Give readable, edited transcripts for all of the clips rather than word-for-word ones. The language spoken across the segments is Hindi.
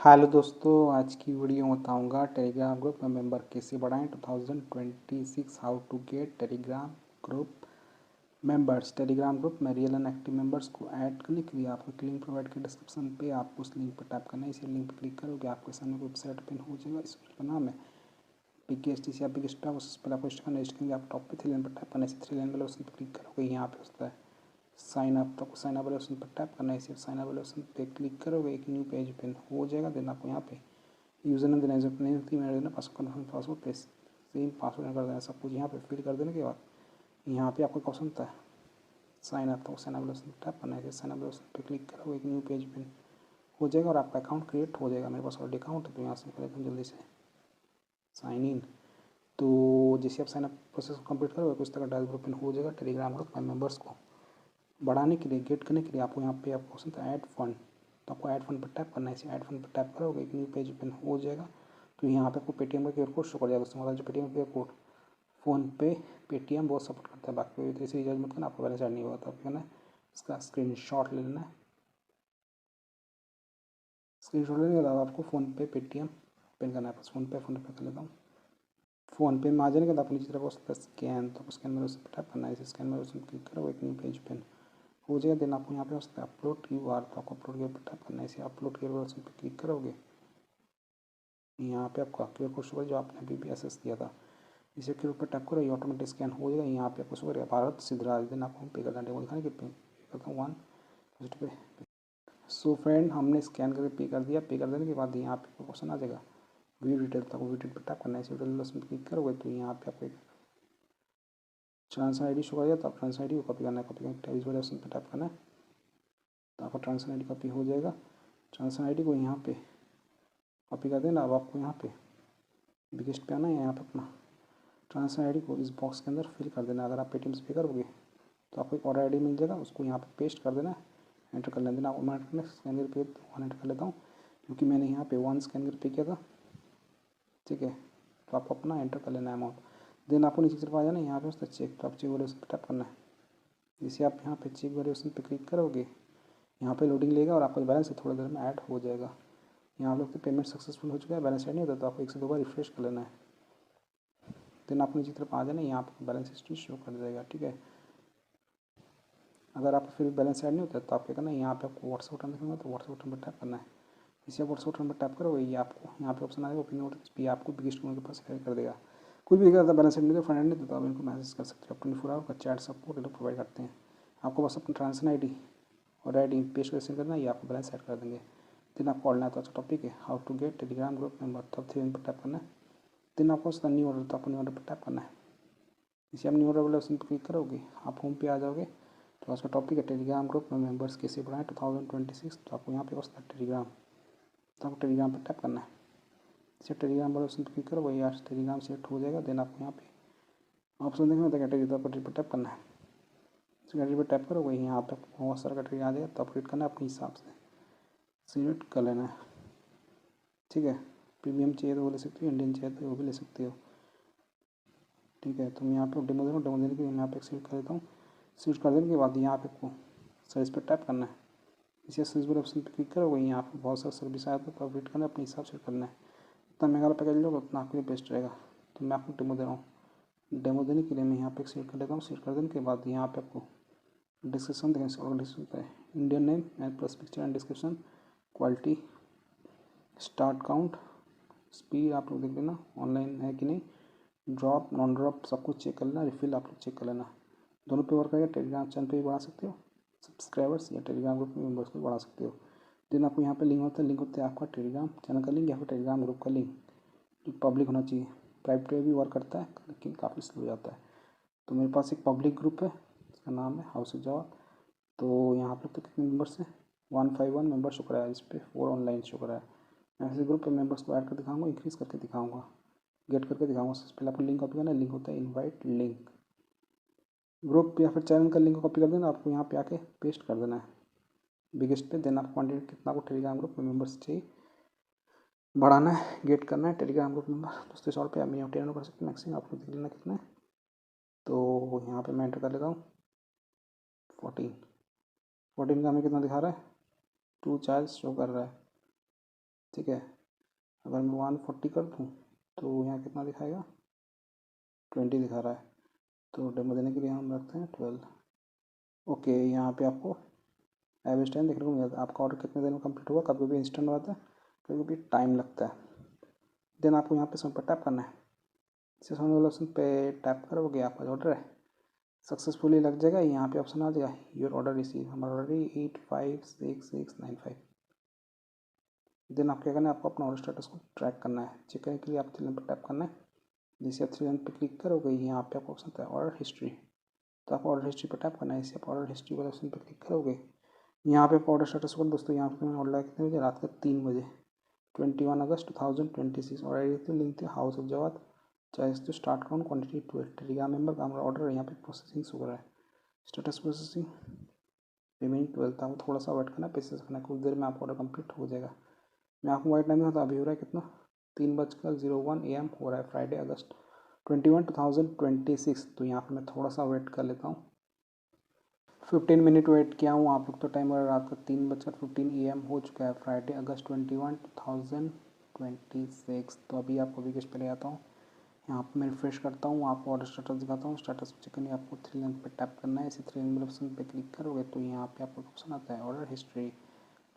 हेलो दोस्तों, आज की वीडियो में बताऊंगा टेलीग्राम ग्रुप में मेंबर कैसे बढ़ाएं 2026 how to get Telegram group members. Telegram group में रियल एंड एक्टिव मेंबर्स को ऐड करने के लिए आपको एक लिंक प्रोवाइड किया डिस्क्रिप्शन पे। आपको उस लिंक पर टैप करना है। इसी लिंक पर क्लिक करोगे आपके सामने वेबसाइट ओपन हो जाएगा। इस का नाम है PKSTC या बिग स्टॉक। उस पर आपको रजिस्टर करेंगे। आप टॉप पे 3 लाइन पर टैप करना है। इसी 3 लाइन वाले ऑप्शन पर क्लिक करोगे, यहाँ पे होता है साइन अप। तो आपको साइन अप वाले ऑप्शन पर टैप करना है। सिर्फ साइन अप वाले ऑप्शन पे क्लिक करोगे, एक न्यू पेज ओपन हो जाएगा। देन आपको यहाँ पे यूज़र नेम देना है, यूज़र नेम मेरा देना, पासवर्ड कन्फर्म पासवर्ड पे सेम पासवर्ड कर देना। सब कुछ यहाँ पे फिल कर देने के बाद यहाँ पे आपको क्वेश्चन होता है साइन अप। तो साइन अप वाले ऑप्शन पर टैप करना है। साइन अप वाले ऑप्शन पे क्लिक करोगे, एक न्यू पेज ओपन हो जाएगा और आपका अकाउंट क्रिएट हो जाएगा। मेरे पास ऑलरेडी अकाउंट है तो यहाँ से कर देता हूँ जल्दी से साइन इन। तो जैसे आप साइन अप प्रोसेस कंप्लीट करोगे कुछ तरह डैशबोर्ड ओपन हो जाएगा। टेलीग्राम ग्रुप मेंबर्स को बढ़ाने के लिए, गेट करने के लिए आपको यहाँ पे आपको ऑप्शन था ऐड फंड। तो आपको ऐड फंड पर टैप करना है। इसे ऐड फंड पर टैप करोगे, एक न्यू पेज ओपन हो जाएगा। तो यहाँ पे आपको पेटीएम का क्यूआर कोड शो कर जाएगा। उससे मतलब जो Paytm QR code PhonePe Paytm बहुत सपोर्ट करता है। बाकी कोई ऐसे रिचार्ज मत करना, आपको बैलेंस ऐड नहीं होगा। तो आपको करना है इसका स्क्रीनशॉट ले लेना है। स्क्रीनशॉट लेने के बाद आपको फ़ोनपे पेटीएम ओपन करना है। बस फ़ोनपे कर लेता हूँ। फ़ोनपे में आ जाने के बाद अपनी तरफ उसका स्कैन, तो स्कैन में उस पर टैप करना है। इसे स्कैन में उसमें क्लिक करो, एक न्यू पेज ओपन हो जाएगा। देन आपको यहाँ पे उसका अपलोड QR। तो आपको अपलोड QR पर टैप करना है। इसे अपलोड QR ऑप्शन पर क्लिक करोगे, यहाँ पे आपका क्यूआर कोड शो जो आपने अभी भी एक्सेस किया था, इसे क्यूआर पर टैप करो, ये ऑटोमेटिक स्कैन हो जाएगा। यहाँ पे आपको शो करेगा भारत सिद्धराज। देन आपको पे करना है। डेमो दिखाने के पे करता हूँ 1 पे। सो फ्रेंड, हमने स्कैन करके पे कर दिया। पे कर देने के बाद यहाँ पे क्वेश्चन आ जाएगा व्यू डिटेल। तो व्यू डिटेल पर टैप करना है। इसे डिटेल उसमें क्लिक करोगे तो यहाँ पे आपको एक ट्रांसफर ID शो करेगा। तो आप ट्रांसफर ID को कॉपी करना है। कॉपी करके इस वाले ऑप्शन पर टैप करना है। तो आपका ट्रांसफर ID कॉपी हो जाएगा। ट्रांसफर ID को यहाँ पे कॉपी कर देना। अब आपको यहाँ पे बिगेस्ट पे आना है। यहाँ पे अपना ट्रांसफर ID को इस बॉक्स के अंदर फिल कर देना। अगर आप पेटीएम से पे करोगे तो आपको एक और ID मिल जाएगा, उसको यहाँ पे पेस्ट कर देना है, एंटर कर लेना। आपको मैं स्कैन कर पे 1 एंटर कर लेता हूँ क्योंकि मैंने यहाँ पे 1 स्कैन कर पे किया था। ठीक है, तो आपको अपना एंटर कर लेना है अमाउंट। देन आपको नीचे तरफ आ जाना है। यहाँ पे उसका चेक, तो आप चेक वाले ऑप्शन पर टैप करना है। जैसे आप यहाँ पे चेक वाले ऑप्शन पर क्लिक करोगे, यहाँ पे लोडिंग लेगा और आपका बैलेंस थोड़ी देर में ऐड हो जाएगा। यहाँ आप लोग तो पेमेंट सक्सेसफुल हो चुका है, बैलेंस ऐड नहीं होता तो आपको 1 से 2 बार रिफ्रेश कर लेना है। देन आप नीचे तरफ आ जाना है। यहाँ आपको बैलेंस हिस्ट्री शो कर जाएगा। ठीक है, अगर आप फिर बैलेंस ऐड नहीं होता तो आप क्या करना है, यहाँ पे आपको व्हाट्सएप बटन दिखेगा तो व्हाट्सएप बटन पर टैप करना है। इसे आप व्हाट्सएप बटन पर टैप करोगे, ये आपको यहाँ पे ऑप्शन आएगा ओपन नोट पे, आपको बिगेस्ट के पास शेयर कर देगा। कुछ भी दिखेगा बैलेंस ऐड नहीं तो फ्रेंड नहीं तो आप इनको मैसेज कर सकते हो। 24 आवर का चैट सपोर्ट लोग प्रोवाइड करते हैं। आपको बस अपना ट्रांजेक्शन ID और ID पेस्ट कर सेंड करना है, ये आपको बैलेंस ऐड कर देंगे। देन आपको ऑनलाइन तो अच्छा टॉपिक है how to get Telegram group member. तब 3 पर टैप करना है। देन आपको उसका न्यू ऑर्डर, तो आपको न्यू ऑर्डर पर टैप करना है। इसे आप न्यू ऑर्डर वाले ऑप्शन पर क्लिक करोगे, आप होम पे आ जाओगे। तो उसका टॉपिक है टेलीग्राम ग्रुप में मेंबर्स कैसे बढ़ाएं 2026। तो आपको यहाँ पे बस टेलीग्राम, तो आपको टेलीग्राम पर टैप करना है। इसे टेलीग्राम वाले ऑप्शन पर क्लिक करो, वही यार टेलीग्राम सेट हो जाएगा। देन आपको यहाँ पे ऑप्शन देखना होता है कैटेगरी, तो कैटेगरी पर टैप करना है। इस कैटेगरी पर टैप करो, वही यहाँ पे बहुत सारा कैटेगरी आ जाएगा। तो आप रेट करना है अपने हिसाब से, सिलेक्ट कर लेना है। ठीक है, प्रीमियम चाहिए तो वो ले सकते हो, इंडियन चाहिए तो वो भी ले सकते हो। ठीक है, तो मैं यहाँ पे डेमो दे रहा हूँ। डेमो देने के लिए मैं यहाँ पे सिलेक्ट कर देता हूँ। सिलेक्ट कर देने के बाद यहाँ पे आपको सर्विस पर टैप करना है। इसे सर्विस वाले ऑप्शन पर क्लिक करो, वही यहाँ पे बहुत सारा सर्विस आया तो अपडेट करना है, अपने हिसाब से करना है। जितना महंगा पैकेज लोगे उतना आपके लिए बेस्ट रहेगा। तो मैं आपको डेमो दे रहा हूँ। डेमो देने के लिए मैं यहाँ पे सिलेक्ट कर लेता हूँ। सिलेक्ट कर देने के बाद यहाँ पे आपको डिस्क्रिप्शन देखें, डिस्क्रिप्शन होता है Indian name and plus picture and description, quality, start count, speed आप लोग देख लेना ऑनलाइन है कि नहीं, ड्रॉप नॉन ड्रॉप सब कुछ चेक कर लेना, रिफिल आप लोग चेक कर लेना। दोनों पे वर्क करेगा। टेलीग्राम चैनल पे भी बढ़ा सकते हो सब्सक्राइबर्स, या टेलीग्राम ग्रुप में मेंबर्स को बढ़ा सकते हो। देन आपको यहाँ पे लिंक होता है, लिंक होता है आपका टेलीग्राम चैनल का लिंक या फिर टेलीग्राम ग्रुप का लिंक, जो पब्लिक होना चाहिए। प्राइवेट पे भी वर्क करता है लेकिन काफ़ी स्लो हो जाता है। तो मेरे पास एक पब्लिक ग्रुप है, इसका नाम है हाउस जावा। तो यहाँ पर तो कितने मेंबर्स हैं, 151 मेंबर शो करा है। इस पर 4 ऑनलाइन शो करा है। मैं ऐसे ग्रुप पे मेंबर्स को ऐड कर दिखाऊंगा, इंक्रीज़ करके दिखाऊंगा, गेट करके दिखाऊंगा। सबसे पहले आपको लिंक कॉपी करना है। लिंक होता है इनवाइट लिंक, ग्रुप या फिर चैनल का लिंक कॉपी कर देना। आपको यहाँ पे आके पेस्ट कर देना है बिगेस्ट पे। देन आप क्वान्टिटी कितना को टेलीग्राम ग्रुप में मेंबर्स चाहिए बढ़ाना है, गेट करना है टेलीग्राम ग्रुप मेंबर। दोस्तों 100 रुपये आप टेन कर सकते हैं मैक्सिमम, आप लोग देख लेना कितना है। तो यहाँ पे मैं एंटर कर लेता हूँ 14 का हमें कितना दिखा रहा है, 2 चार्ज शो कर रहा है। ठीक है। अगर मैं 140 कर दूँ तो यहाँ कितना दिखाएगा, 20 दिखा रहा है। तो डेमो देने के लिए हम रखते हैं 12। ओके, यहाँ पे आपको एवरेज टाइम देखने को मिल जाता है। आपका ऑर्डर कितने देर में कंप्लीट हुआ, कभी कभी इंस्टेंट आता है, कभी कभी टाइम लगता है। देन आपको यहाँ पे सबमिट पर टैप करना है। इसे सबमिट वाले ऑप्शन पे टैप करोगे, आपका जो ऑर्डर है सक्सेसफुली लग जाएगा। यहाँ पे ऑप्शन आ जाएगा योर ऑर्डर रिसीव, हमारा ऑर्डर 856695। देन आप क्या करना है, आपको अपना ऑर्डर स्टेटस को ट्रैक करना है। चेक करने के लिए आप 3 लाइन पर टैप करना है। जैसे आप 3 लाइन पर क्लिक करोगे, यहाँ पे आपको ऑप्शन आता है ऑर्डर हिस्ट्री। तो आप ऑर्डर हिस्ट्री पर टैप करना है। इसे आप ऑर्डर हिस्ट्री वाले ऑप्शन पर क्लिक करोगे, यहाँ पे आप ऑर्डर स्टेटस को दोस्तों यहाँ पे मैंने ऑर्डर कितने बजे, रात का 3 बजे 21 अगस्त 2026। और आई थी लिंक थी house of Jawad choice to start count quantity 12 Telegram member का हमारा ऑर्डर यहाँ पे प्रोसेसिंग शो कर रहा है, स्टेटस प्रोसेसिंग रिमेनिंग 12। तो आपको थोड़ा सा वेट करना है, पेशेंस करना है, कुछ देर में आपका ऑर्डर कंप्लीट हो जाएगा। मैं आपको वाइट टाइम था, अभी हो रहा है कितना, 3:01 AM हो रहा है, फ्राइडे अगस्त 21 2026। तो यहाँ पे मैं थोड़ा सा वेट कर लेता हूँ, 15 मिनट वेट किया हूँ। आप लोग तो टाइम रात का 3:15 AM हो चुका है, फ्राइडे अगस्त 21 2026। तो अभी आपको विकेट पे ले आता हूँ, यहाँ पर मैं रिफ्रेश करता हूँ, आपको ऑर्डर स्टेटस दिखाता हूँ। स्टेटस चेक करने आपको 3 लाइन पर टैप करना है। इसी 3 लाइन ऑप्शन पे क्लिक करोगे तो यहाँ पे आपको ऑप्शन आता है ऑर्डर हिस्ट्री।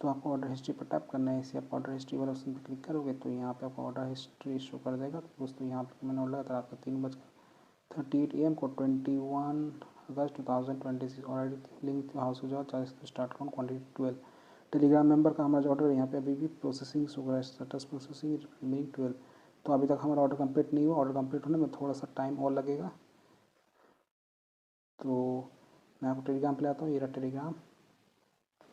तो आपको ऑर्डर हिस्ट्री पर टैप करना है। इसे आप ऑर्डर हिस्ट्री वाले ऑप्शन पर क्लिक करोगे तो यहाँ पे आपको ऑर्डर हिस्ट्री शो कर देगा। तो दोस्तों यहाँ पे मैंने ऑर्डर था रात का 3:38 AM को 21 अगस्त 2026। ऑर्डर लिंक हाउस हो जाओ charge start count quantity 12 Telegram member का हमारा जो ऑर्डर है यहाँ पे अभी भी प्रोसेसिंग शो कर रहा है, स्टेटस प्रोसेसिंग रिमेनिंग 12। तो अभी तक हमारा ऑर्डर कंप्लीट नहीं हुआ, ऑर्डर कंप्लीट होने में थोड़ा सा टाइम और लगेगा। तो मैं आपको टेलीग्राम पे लाता हूँ, ये रहा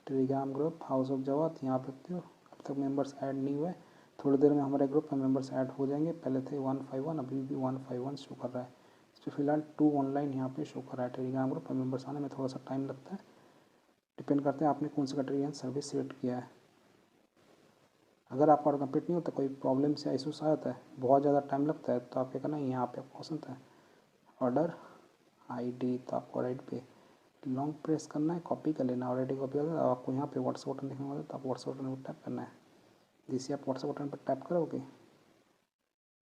Telegram group house of Jawad. यहाँ पे अब तक मेंबर्स ऐड नहीं हुए, थोड़ी देर में हमारे ग्रुप में मेंबर्स ऐड हो जाएंगे। पहले थे 151, अभी भी 151 शो कर रहा है। इस पर फिलहाल 2 ऑनलाइन यहाँ पे शो कर रहा है। टेलीग्राम ग्रुप में मेंबर्स आने में थोड़ा सा टाइम लगता है, डिपेंड करते हैं आपने कौन सा कैटेगरी सर्विस सिलेक्ट किया है। अगर आपका ऑर्डर कंप्लीट नहीं होता, कोई प्रॉब्लम से इशूस आ जाता है, बहुत ज़्यादा टाइम लगता है, तो आप क्या करना है, यहाँ पे आपको ऑप्शन है ऑर्डर ID। तो आपको ऑर्डर पे लॉन्ग प्रेस करना है, कॉपी कर लेना। ऑलरेडी कॉपी कर, आपको यहाँ पे व्हाट्सएप बटन देखने वाला है, तो आप व्हाट्सएप बटन पर टैप करना है। जैसे आप व्हाट्सएप बटन पर टैप करोगे,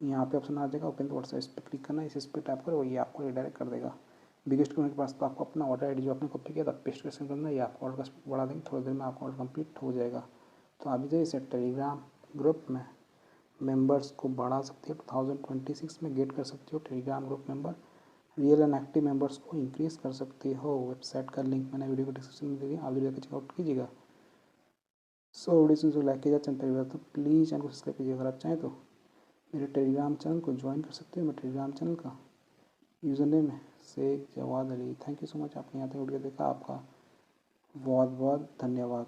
यहाँ पे ऑप्शन आ जाएगा ओपन व्हाट्सएप, इस पर क्लिक करना है। इस पर टैप करोगे, ये आपको रिडायरेक्ट कर देगा बिगेस्ट के पास। तो आपको अपना ऑर्डर ID जो आपने कॉपी किया था पेस्ट करके करना है, ये आपको ऑर्डर का बढ़ा देंगे, थोड़ी देर में आपका ऑर्डर कंप्लीट हो जाएगा। तो अभी जो इसे टेलीग्राम ग्रुप में मेंबर्स को बढ़ा सकते हो, 2026 में गेट कर सकते हो Telegram group member. Real and active members को इंक्रीज कर सकते हो। वेबसाइट का लिंक मैंने वीडियो को डिस्क्रिप्शन में दे दिया, आप वीडियो को चेकआउट कीजिएगा। सो वीडियो को लाइक कीजिए, चैनल पर तो प्लीज़ चैनल को सब्सक्राइब कीजिए। अगर आप चाहें तो मेरे टेलीग्राम चैनल को ज्वाइन कर सकते हो। मेरे टेलीग्राम चैनल का यूज़र नेम है Sheikh Jawad Ali. Thank you so much, आपने यहाँ तक वीडियो देखा, आपका बहुत बहुत धन्यवाद।